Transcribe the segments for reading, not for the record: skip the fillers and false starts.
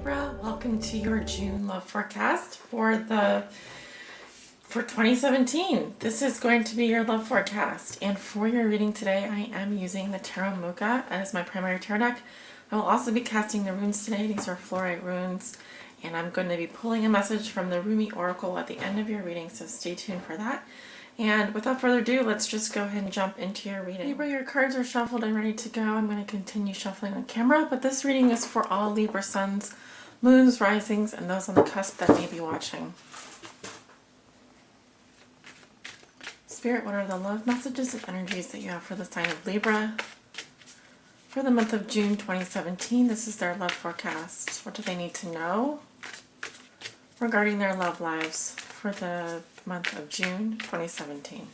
Libra, welcome to your June love forecast for 2017. This is going to be your love forecast, and for your reading today I am using the Tarot Mocha as my primary tarot deck. I will also be casting the runes today. These are fluorite runes, and I'm going to be pulling a message from the Rumi Oracle at the end of your reading, so stay tuned for that. And without further ado, let's just go ahead and jump into your reading. Libra, your cards are shuffled and ready to go. I'm going to continue shuffling on camera, but this reading is for all Libra suns, moons, risings, and those on the cusp that may be watching. Spirit, what are the love messages and energies that you have for the sign of Libra for the month of June 2017? This is their love forecast. What do they need to know regarding their love lives for the month of June 2017?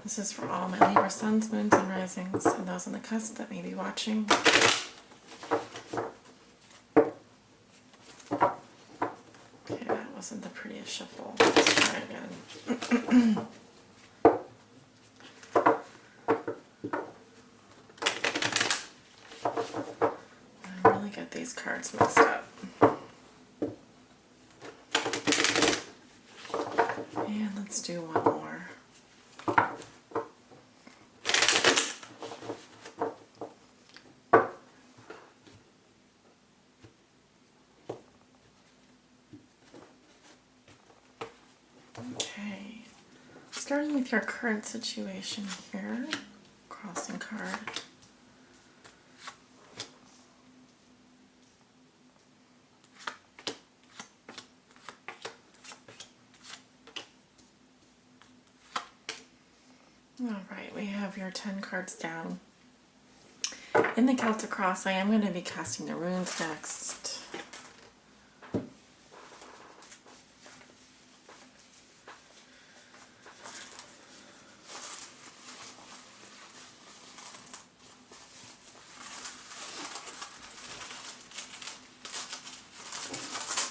This is for all my Libra suns, moons, and risings, and those on the cusp that may be watching. Okay, that wasn't the prettiest shuffle. Let's try again. I really get these cards mixed up. And let's do one more. Okay, starting with your current situation here, crossing card. Alright, we have your 10 cards down. In the Celtic Cross, I am going to be casting the runes next.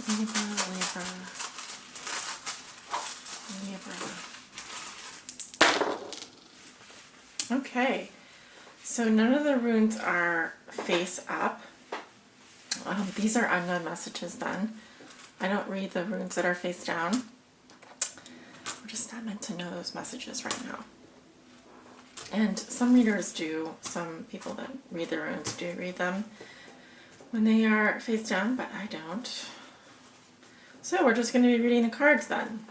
Libra, Libra, Libra. Okay, so none of the runes are face up. These are unknown messages then. I don't read the runes that are face down. We're just not meant to know those messages right now. And some readers do, some people that read the runes do read them when they are face down, but I don't. So we're just going to be reading the cards then.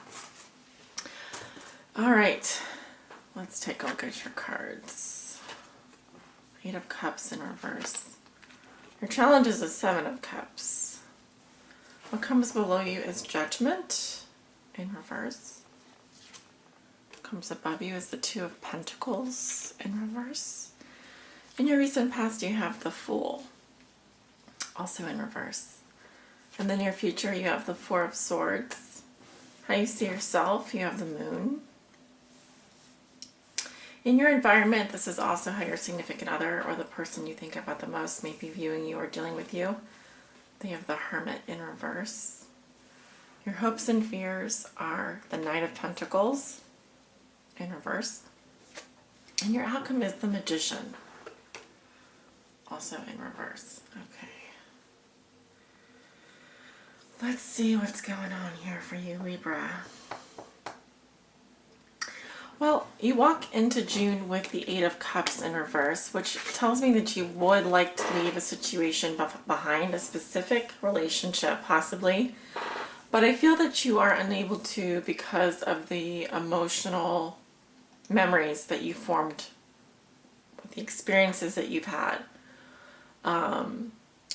Alright, let's take a look at your cards. 8 of Cups in reverse. Your challenge is a 7 of Cups. What comes below you is Judgment in reverse. What comes above you is the 2 of Pentacles in reverse. In your recent past you have the Fool, also in reverse. In the near future you have the 4 of Swords. How you see yourself, you have the Moon. In your environment, this is also how your significant other or the person you think about the most may be viewing you or dealing with you. They have the Hermit in reverse. Your hopes and fears are the Knight of Pentacles in reverse. And your outcome is the Magician, also in reverse. Okay. Let's see what's going on here for you, Libra. Well, you walk into June with the 8 of Cups in reverse, which tells me that you would like to leave a situation behind, a specific relationship possibly, but I feel that you are unable to because of the emotional memories that you formed with the experiences that you've had. You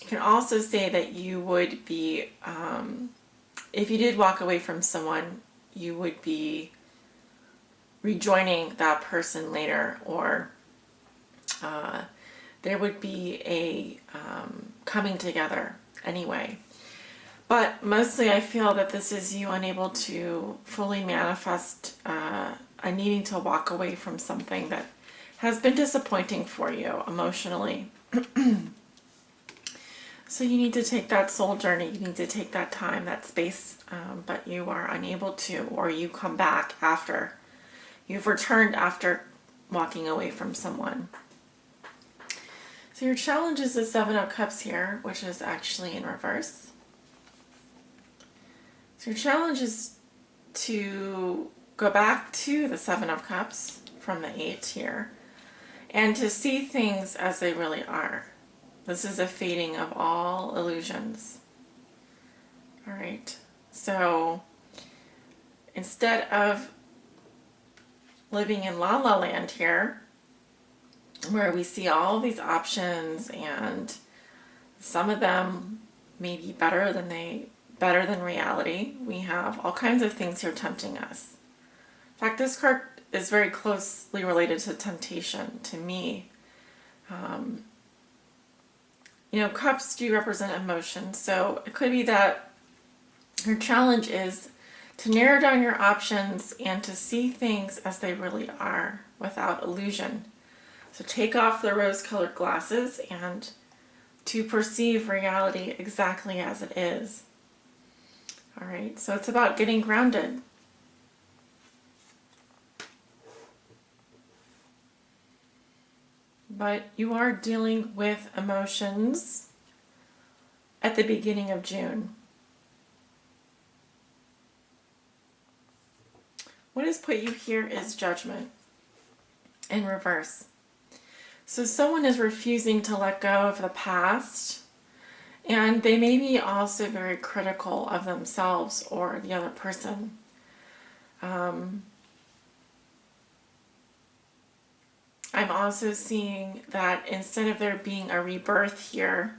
can also say that you would be, if you did walk away from someone, you would be rejoining that person later, or there would be a coming together anyway. But mostly I feel that this is you unable to fully manifest a needing to walk away from something that has been disappointing for you emotionally. So you need to take that soul journey, you need to take that time, that space, but you are unable to, or you come back after. You've returned after walking away from someone. So your challenge is the Seven of Cups here, which is actually in reverse. So your challenge is to go back to the Seven of Cups from the Eight here and to see things as they really are. This is a fading of all illusions. All right. So instead of living in La La Land here, where we see all these options and some of them may be better than reality. We have all kinds of things here tempting us. In fact, this card is very closely related to temptation to me. Cups do represent emotion, so it could be that your challenge is to narrow down your options and to see things as they really are without illusion. So take off the rose-colored glasses and to perceive reality exactly as it is. All right, so it's about getting grounded. But you are dealing with emotions at the beginning of June. What has put you here is judgment in reverse. So someone is refusing to let go of the past, and they may be also very critical of themselves or the other person. I'm also seeing that instead of there being a rebirth here,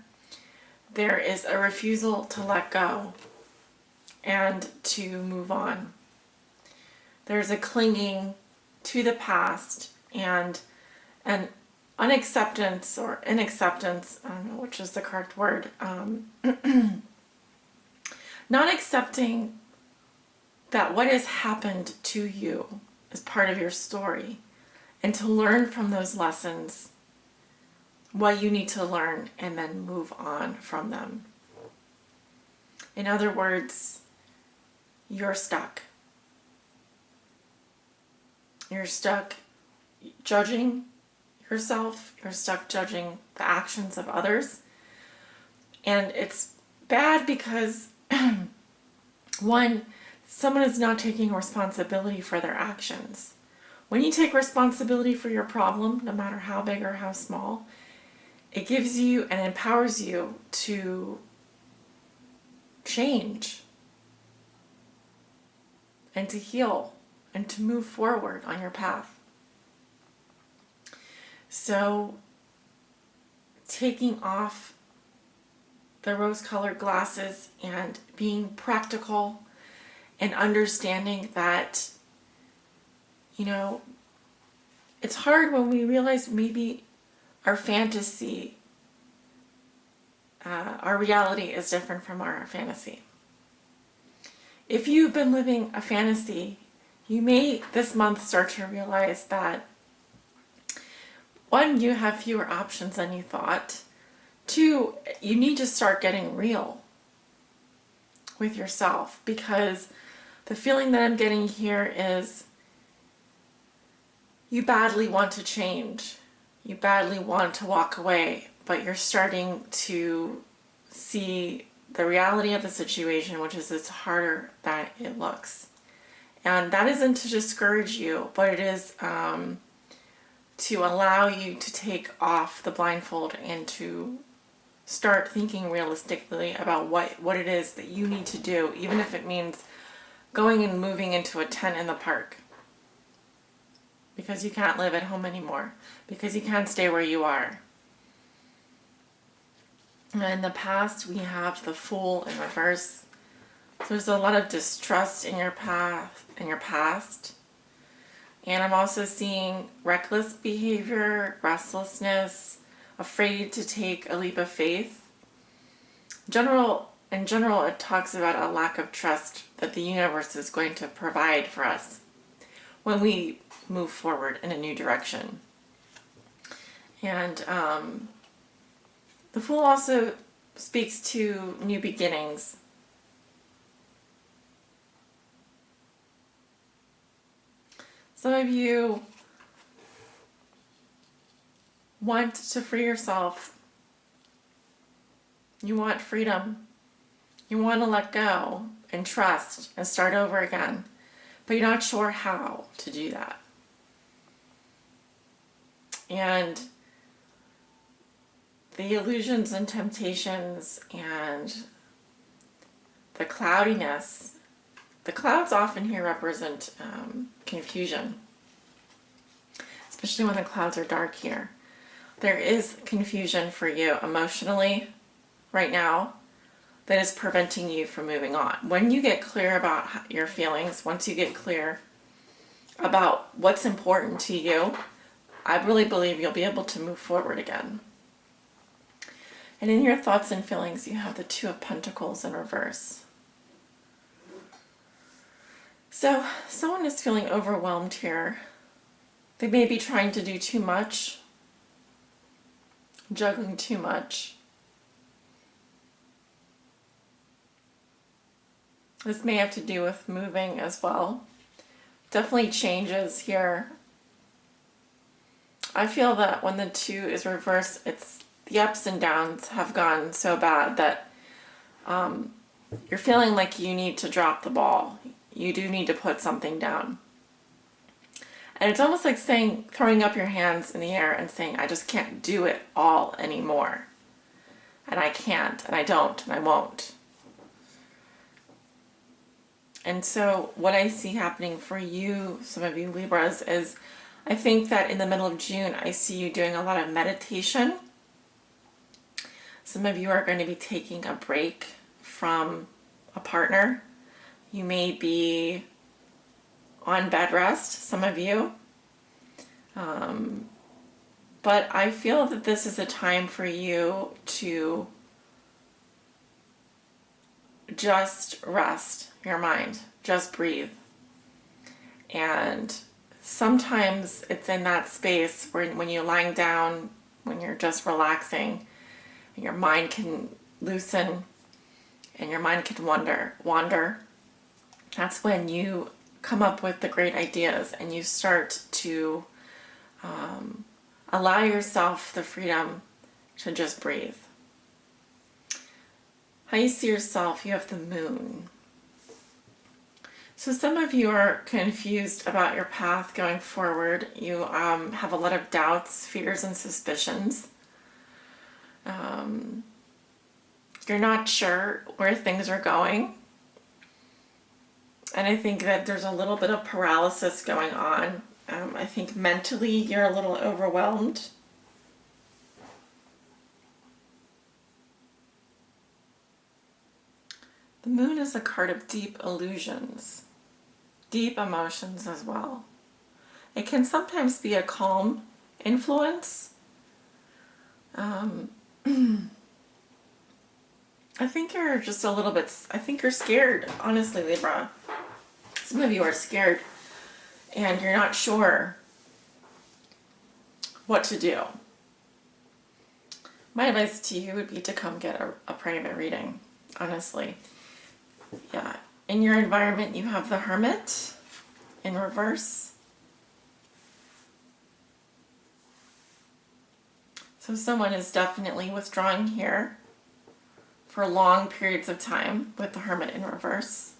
there is a refusal to let go and to move on. There's a clinging to the past and an unacceptance or inacceptance, I don't know which is the correct word, not accepting that what has happened to you is part of your story, and to learn from those lessons what you need to learn and then move on from them. In other words, you're stuck. You're stuck judging yourself, you're stuck judging the actions of others. And it's bad because, one, someone is not taking responsibility for their actions. When you take responsibility for your problem, no matter how big or how small, it gives you and empowers you to change and to heal and to move forward on your path. So, taking off the rose-colored glasses and being practical and understanding that, it's hard when we realize maybe our fantasy, our reality is different from our fantasy. If you've been living a fantasy, you may this month start to realize that, one, you have fewer options than you thought. Two, you need to start getting real with yourself, because the feeling that I'm getting here is you badly want to change. You badly want to walk away, but you're starting to see the reality of the situation, which is it's harder than it looks. And that isn't to discourage you, but it is to allow you to take off the blindfold and to start thinking realistically about what it is that you need to do, even if it means going and moving into a tent in the park. Because you can't live at home anymore. Because you can't stay where you are. In the past, we have the Fool in reverse. So there's a lot of distrust in your past. And I'm also seeing reckless behavior, restlessness, afraid to take a leap of faith. In general, it talks about a lack of trust that the universe is going to provide for us when we move forward in a new direction. And the Fool also speaks to new beginnings. Some of you want to free yourself. You want freedom. You want to let go and trust and start over again, but you're not sure how to do that. And the illusions and temptations and the cloudiness, the clouds often here represent confusion, especially when the clouds are dark here. There is confusion for you emotionally right now that is preventing you from moving on. When you get clear about your feelings, once you get clear about what's important to you, I really believe you'll be able to move forward again. And in your thoughts and feelings, you have the Two of Pentacles in reverse. So someone is feeling overwhelmed here. They may be trying to do too much, juggling too much. This may have to do with moving as well. Definitely changes here. I feel that when the Two is reversed, it's the ups and downs have gone so bad that you're feeling like you need to drop the ball. You do need to put something down. And it's almost like saying, throwing up your hands in the air and saying, I just can't do it all anymore. And I can't, and I don't, and I won't. And so what I see happening for you, some of you Libras, is I think that in the middle of June, I see you doing a lot of meditation. Some of you are going to be taking a break from a partner. You may be on bed rest, some of you. But I feel that this is a time for you to just rest your mind, just breathe. And sometimes it's in that space where when you're lying down, when you're just relaxing, and your mind can loosen and your mind can wander. That's when you come up with the great ideas and you start to allow yourself the freedom to just breathe. How you see yourself, you have the Moon. So some of you are confused about your path going forward. You have a lot of doubts, fears, and suspicions. You're not sure where things are going. And I think that there's a little bit of paralysis going on. I think mentally you're a little overwhelmed. The Moon is a card of deep illusions, deep emotions as well. It can sometimes be a calm influence. I think you're just a little bit, I think you're scared, honestly, Libra. Some of you are scared and you're not sure what to do. My advice to you would be to come get a private reading, honestly. Yeah, in your environment you have the Hermit in reverse. So someone is definitely withdrawing here for long periods of time with the Hermit in reverse.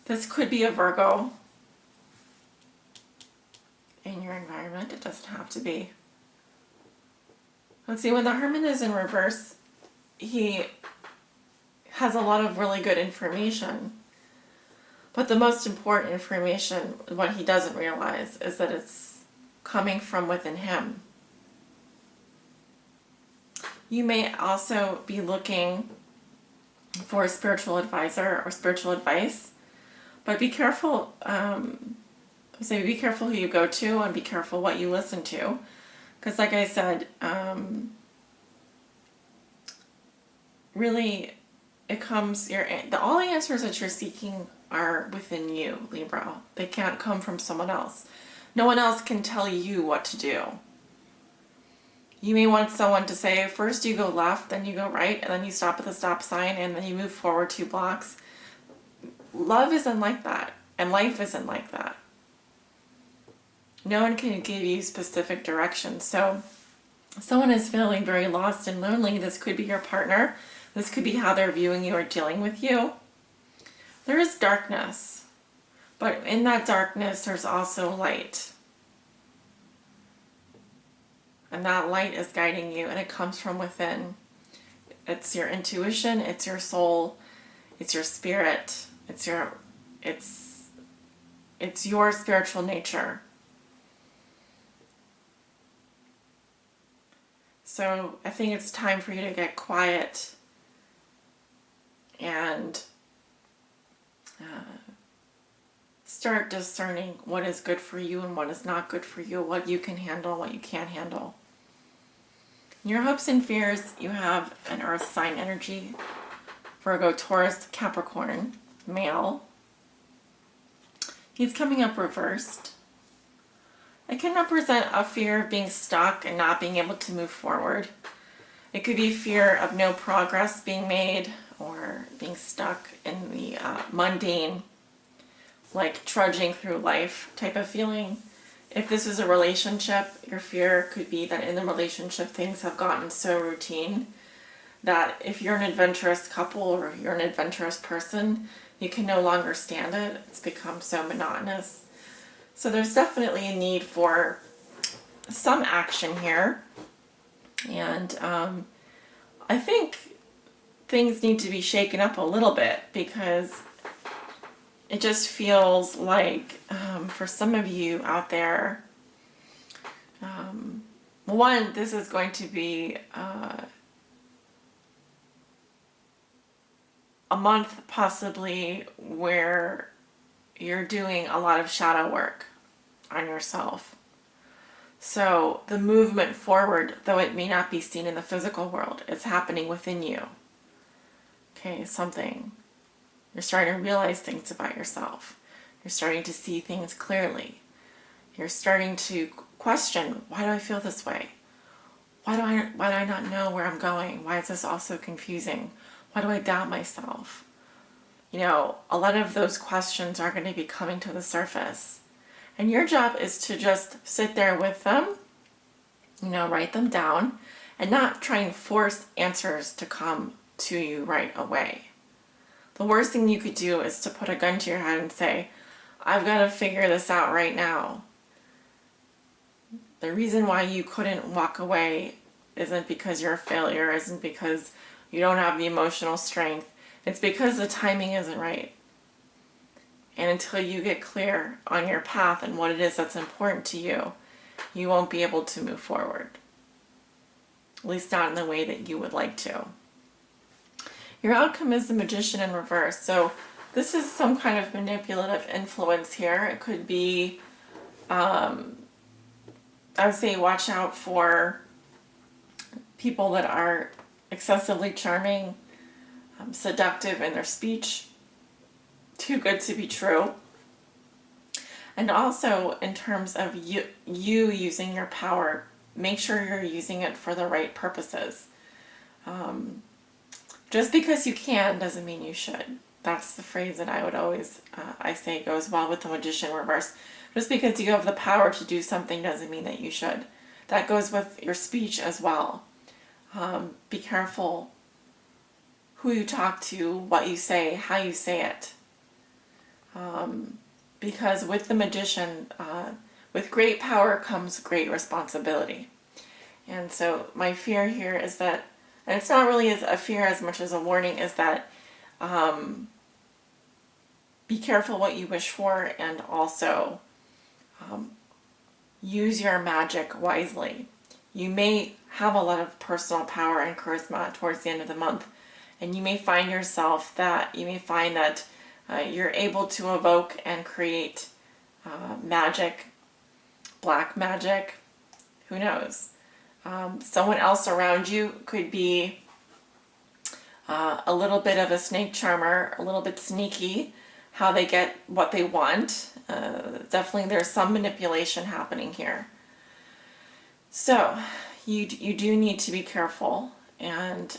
This could be a Virgo in your environment. It doesn't have to be. Let's see, when the Hermit is in reverse, he has a lot of really good information. But the most important information, what he doesn't realize, is that it's coming from within him. You may also be looking for a spiritual advisor or spiritual advice, but be careful. Be careful who you go to and be careful what you listen to, because, like I said, really, it comes. All the answers that you're seeking are within you, Libra. They can't come from someone else. No one else can tell you what to do. You may want someone to say, first you go left, then you go right, and then you stop at the stop sign, and then you move forward 2 blocks. Love isn't like that, and life isn't like that. No one can give you specific directions. So someone is feeling very lost and lonely. This could be your partner. This could be how they're viewing you or dealing with you. There is darkness, but in that darkness, there's also light. And that light is guiding you, and it comes from within. It's your intuition, it's your soul, it's your spirit, it's your spiritual nature. So I think it's time for you to get quiet and start discerning what is good for you and what is not good for you, what you can handle, what you can't handle. In your hopes and fears, you have an earth sign energy: Virgo, Taurus, Capricorn, male. He's coming up reversed. It can represent a fear of being stuck and not being able to move forward. It could be fear of no progress being made, or being stuck in the mundane, like trudging through life type of feeling. If this is a relationship, your fear could be that in the relationship things have gotten so routine that if you're an adventurous couple or you're an adventurous person, you can no longer stand it. It's become so monotonous. So there's definitely a need for some action here. And I think things need to be shaken up a little bit, because it just feels like for some of you out there, one, this is going to be a month possibly where you're doing a lot of shadow work on yourself. So the movement forward, though it may not be seen in the physical world, it's happening within you. Okay, something. You're starting to realize things about yourself. You're starting to see things clearly. You're starting to question, why do I feel this way? Why do I not know where I'm going? Why is this all so confusing? Why do I doubt myself? You know, a lot of those questions are going to be coming to the surface. And your job is to just sit there with them, write them down, and not try and force answers to come to you right away. The worst thing you could do is to put a gun to your head and say, I've got to figure this out right now. The reason why you couldn't walk away isn't because you're a failure, isn't because you don't have the emotional strength. It's because the timing isn't right. And until you get clear on your path and what it is that's important to you, you won't be able to move forward. At least not in the way that you would like to. Your outcome is the Magician in reverse. So this is some kind of manipulative influence here. It could be, I would say, watch out for people that are excessively charming, seductive in their speech, too good to be true. And also in terms of you using your power, make sure you're using it for the right purposes. Just because you can doesn't mean you should. That's the phrase that I would always, I say goes well with the Magician reverse. Just because you have the power to do something doesn't mean that you should. That goes with your speech as well. Be careful who you talk to, what you say, how you say it. Because with the Magician, with great power comes great responsibility. And so my fear here is that, and it's not really a fear as much as a warning, is that be careful what you wish for, and also use your magic wisely. You may have a lot of personal power and charisma towards the end of the month, and you may find that you're able to evoke and create magic, black magic, who knows. Someone else around you could be a little bit of a snake charmer, a little bit sneaky, how they get what they want. Definitely there's some manipulation happening here. So you do need to be careful, and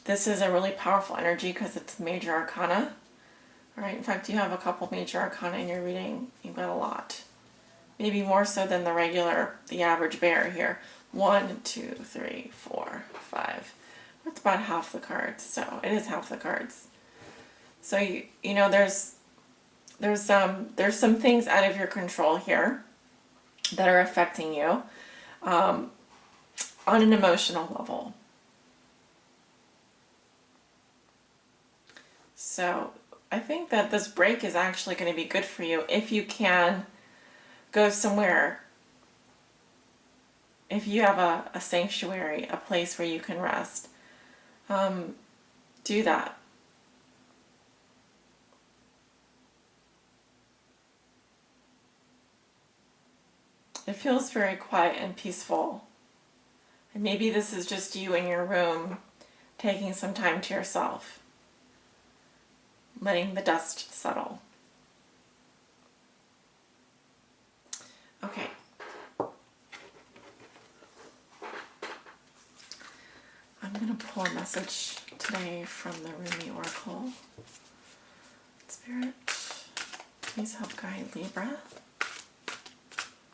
this is a really powerful energy because it's major arcana. All right, in fact, you have a couple major arcana in your reading. You've got a lot. Maybe more so than the average bear here. 1, 2, 3, 4, 5. That's about half the cards. So it is half the cards. So you know there's some things out of your control here that are affecting you on an emotional level. So I think that this break is actually going to be good for you if you can go somewhere. If you have a sanctuary, a place where you can rest, do that. It feels very quiet and peaceful. And maybe this is just you in your room taking some time to yourself, letting the dust settle. Okay. I'm going to pull a message today from the Rumi Oracle. Spirit, please help guide Libra.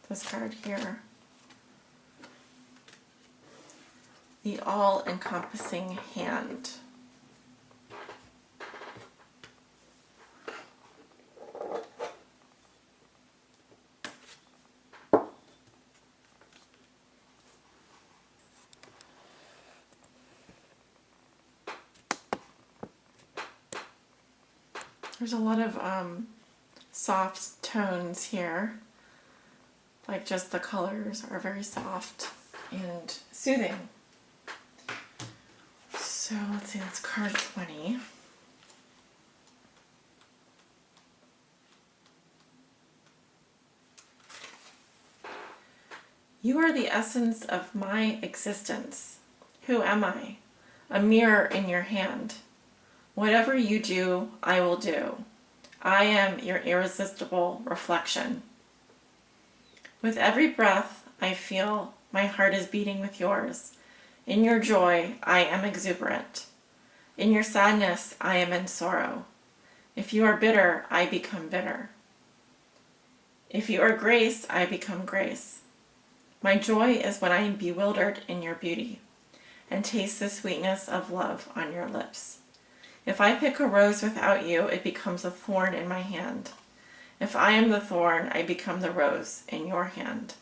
This card here. The all-encompassing hand. There's a lot of soft tones here. Like just the colors are very soft and soothing. So let's see, that's card 20. You are the essence of my existence. Who am I? A mirror in your hand. Whatever you do, I will do. I am your irresistible reflection. With every breath, I feel my heart is beating with yours. In your joy, I am exuberant. In your sadness, I am in sorrow. If you are bitter, I become bitter. If you are grace, I become grace. My joy is when I am bewildered in your beauty and taste the sweetness of love on your lips. If I pick a rose without you, it becomes a thorn in my hand. If I am the thorn, I become the rose in your hand.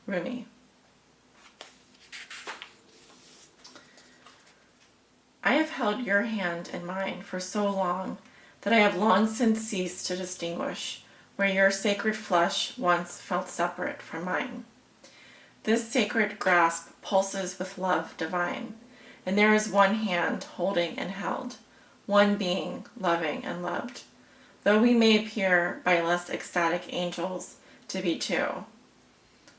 Rumi. I have held your hand in mine for so long that I have long since ceased to distinguish where your sacred flesh once felt separate from mine. This sacred grasp pulses with love divine, and there is one hand holding and held, one being loving and loved, though we may appear by less ecstatic angels to be two.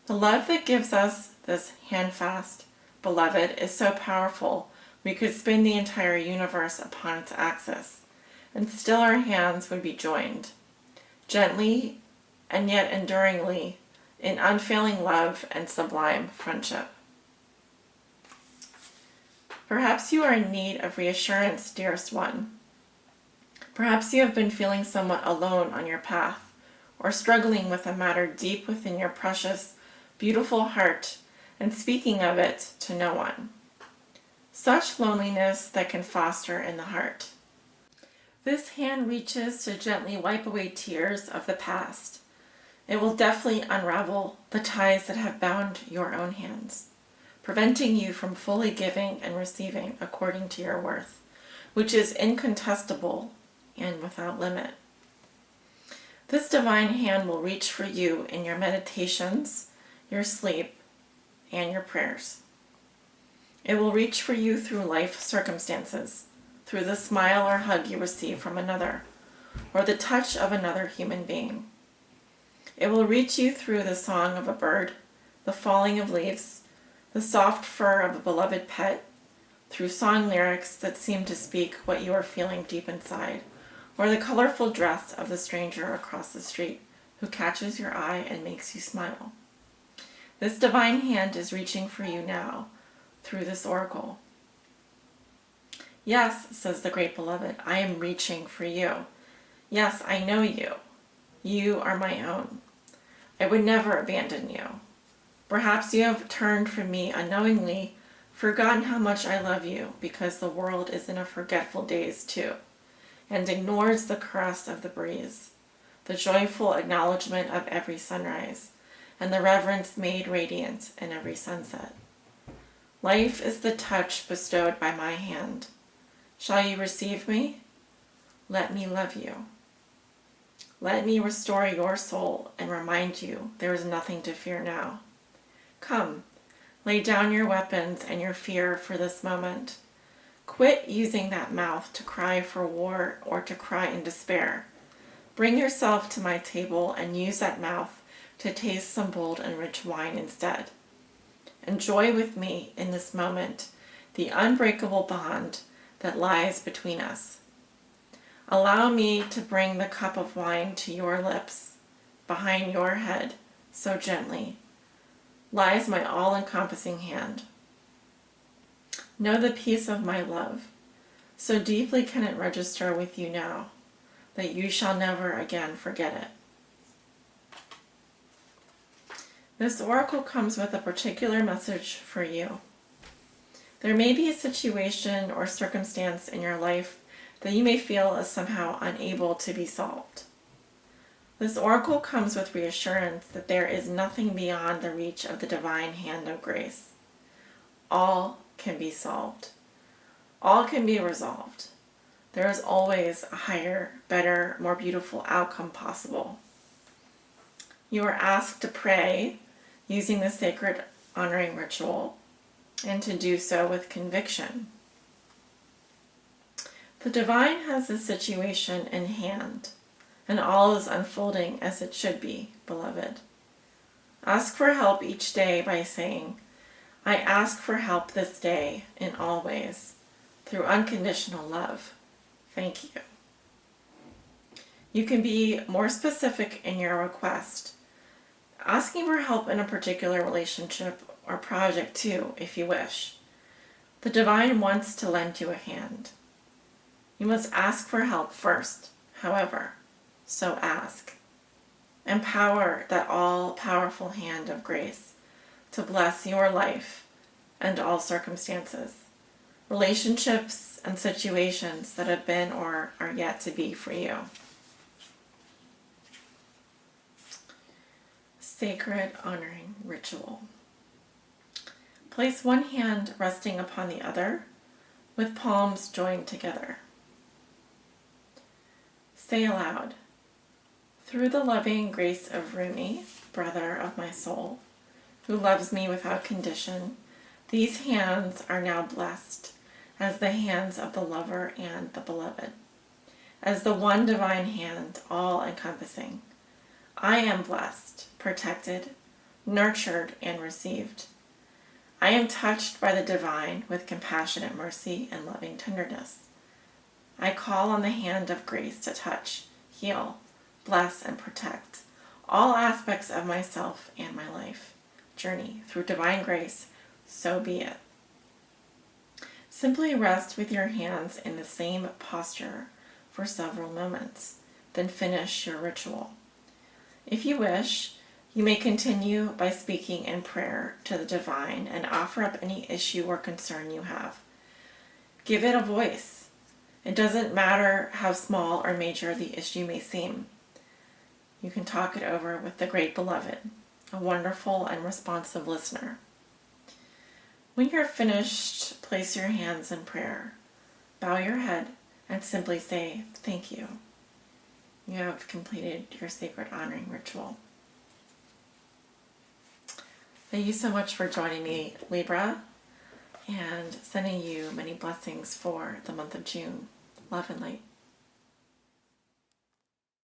The love that gives us this handfast beloved is so powerful we could spin the entire universe upon its axis, and still our hands would be joined, gently and yet enduringly, in unfailing love and sublime friendship. Perhaps you are in need of reassurance, dearest one. Perhaps you have been feeling somewhat alone on your path, or struggling with a matter deep within your precious, beautiful heart, and speaking of it to no one. Such loneliness that can foster in the heart. This hand reaches to gently wipe away tears of the past. It will deftly unravel the ties that have bound your own hands, preventing you from fully giving and receiving according to your worth, which is incontestable and without limit. This divine hand will reach for you in your meditations, your sleep, and your prayers. It will reach for you through life circumstances, through the smile or hug you receive from another, or the touch of another human being. It will reach you through the song of a bird, the falling of leaves, the soft fur of a beloved pet, through song lyrics that seem to speak what you are feeling deep inside, or the colorful dress of the stranger across the street who catches your eye and makes you smile. This divine hand is reaching for you now through this oracle. Yes, says the great beloved, I am reaching for you. Yes, I know you. You are my own. I would never abandon you. Perhaps you have turned from me unknowingly, forgotten how much I love you, because the world is in a forgetful daze too, and ignores the caress of the breeze, the joyful acknowledgement of every sunrise, and the reverence made radiant in every sunset. Life is the touch bestowed by my hand. Shall you receive me? Let me love you. Let me restore your soul and remind you there is nothing to fear now. Come, lay down your weapons and your fear for this moment. Quit using that mouth to cry for war or to cry in despair. Bring yourself to my table and use that mouth to taste some bold and rich wine instead. Enjoy with me in this moment the unbreakable bond that lies between us. Allow me to bring the cup of wine to your lips. Behind your head, so gently, lies my all-encompassing hand. Know the peace of my love. So deeply can it register with you now that you shall never again forget it. This oracle comes with a particular message for you. There may be a situation or circumstance in your life that you may feel is somehow unable to be solved. This oracle comes with reassurance that there is nothing beyond the reach of the divine hand of grace. All can be solved. All can be resolved. There is always a higher, better, more beautiful outcome possible. You are asked to pray using the sacred honoring ritual and to do so with conviction. The divine has the situation in hand, and all is unfolding as it should be, beloved. Ask for help each day by saying, I ask for help this day in all ways, through unconditional love. Thank you. You can be more specific in your request, asking for help in a particular relationship or project too, if you wish. The divine wants to lend you a hand. You must ask for help first, however, so ask. Empower that all-powerful hand of grace to bless your life and all circumstances, relationships and situations that have been or are yet to be for you. Sacred honoring ritual. Place one hand resting upon the other with palms joined together. Say aloud, through the loving grace of Rumi, brother of my soul, who loves me without condition, these hands are now blessed as the hands of the lover and the beloved, as the one divine hand, all-encompassing. I am blessed, protected, nurtured, and received. I am touched by the divine with compassionate mercy and loving tenderness. I call on the hand of grace to touch, heal, bless, and protect all aspects of myself and my life journey through divine grace, so be it. Simply rest with your hands in the same posture for several moments, then finish your ritual. If you wish, you may continue by speaking in prayer to the divine and offer up any issue or concern you have. Give it a voice. It doesn't matter how small or major the issue may seem. You can talk it over with the great beloved, a wonderful and responsive listener. When you're finished, place your hands in prayer, bow your head, and simply say, thank you. You have completed your sacred honoring ritual. Thank you so much for joining me, Libra, and sending you many blessings for the month of June. Love and light.